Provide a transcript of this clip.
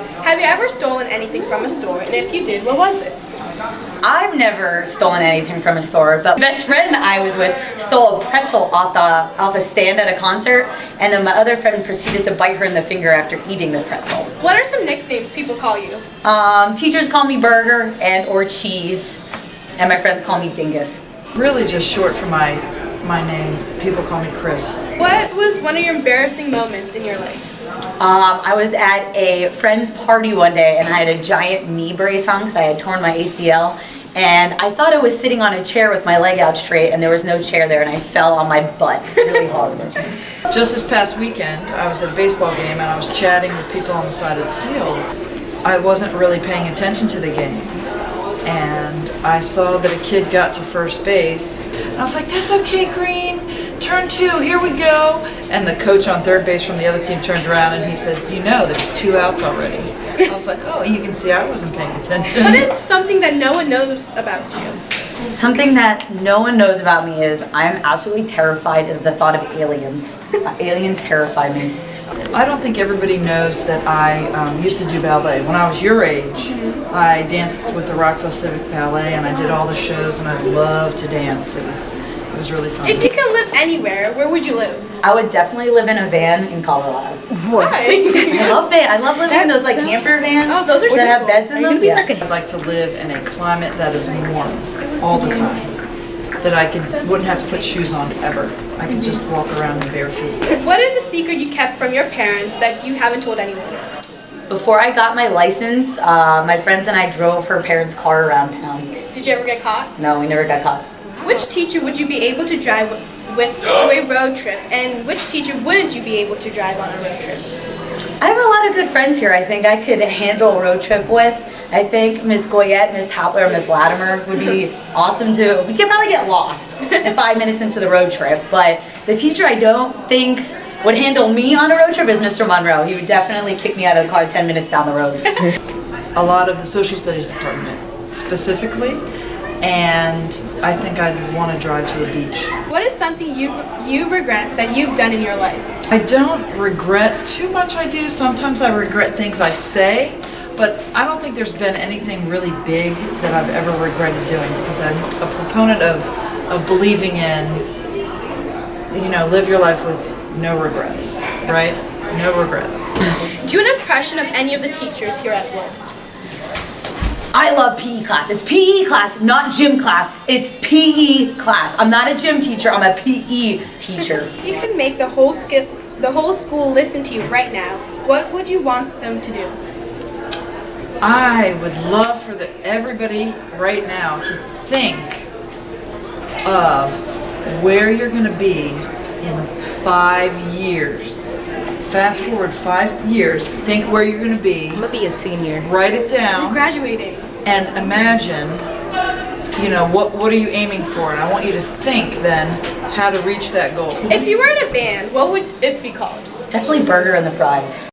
Have you ever stolen anything from a store? And if you did, what was it? I've never stolen anything from a store, but my best friend I was with stole a pretzel off a stand at a concert, and then my other friend proceeded to bite her in the finger after eating the pretzel. What are some nicknames people call you? Teachers call me Burger and or Cheese, and my friends call me Dingus. Really just short for my name. People call me Chris. What was one of your embarrassing moments in your life? I was at a friend's party one day and I had a giant knee brace on because I had torn my ACL, and I thought I was sitting on a chair with my leg out straight and there was no chair there, and I fell on my butt really hard. Just this past weekend, I was at a baseball game and I was chatting with people on the side of the field. I wasn't really paying attention to the game, and I saw that a kid got to first base, and I was like, "That's okay, Green. Turn two, here we go." And the coach on third base from the other team turned around and he says, "You know, there's 2 outs already." I was like, "Oh, you can see I wasn't paying attention." What is something that no one knows about you? Something that no one knows about me is I'm absolutely terrified of the thought of aliens. Aliens terrify me. I don't think everybody knows that I used to do ballet. When I was your age, I danced with the Rockville Civic Ballet, and I did all the shows, and I loved to dance. It was really fun. If you could live anywhere, where would you live? I would definitely live in a van in Colorado. Why? I love it. I love living in those like camper vans. Oh, those are so that have cool. beds in them. Yeah. I'd like to live in a climate that is warm all the time, that I wouldn't have to put shoes on ever. I could just walk around in bare feet. What is a secret you kept from your parents that you haven't told anyone? Before I got my license, my friends and I drove her parents' car around town. Did you ever get caught? No, we never got caught. Which teacher would you be able to drive with to a road trip, and which teacher wouldn't you be able to drive on a road trip? I have a lot of good friends here I think I could handle a road trip with. I think Miss Goyette, Miss Toppler, Miss Latimer would be awesome too. We could probably get lost in 5 minutes into the road trip, but the teacher I don't think would handle me on a road trip is Mr. Monroe. He would definitely kick me out of the car 10 minutes down the road. A lot of the social studies department specifically, and I think I'd want to drive to a beach. What is something you regret that you've done in your life? I don't regret too much. I do. Sometimes I regret things I say, but I don't think there's been anything really big that I've ever regretted doing, because I'm a proponent of believing in, live your life with no regrets, right? No regrets. Do an impression of any of the teachers here at work. I love PE class. It's PE class, not gym class. It's PE class. I'm not a gym teacher, I'm a PE teacher. You could make the whole school listen to you right now. What would you want them to do? I would love for everybody right now to think of where you're going to be in 5 years. Fast forward 5 years, think where you're going to be. I'm gonna be a senior. Write it down. You're graduating. And imagine, what are you aiming for? And I want you to think then how to reach that goal. If you were in a band, what would it be called? Definitely Burger and the Fries.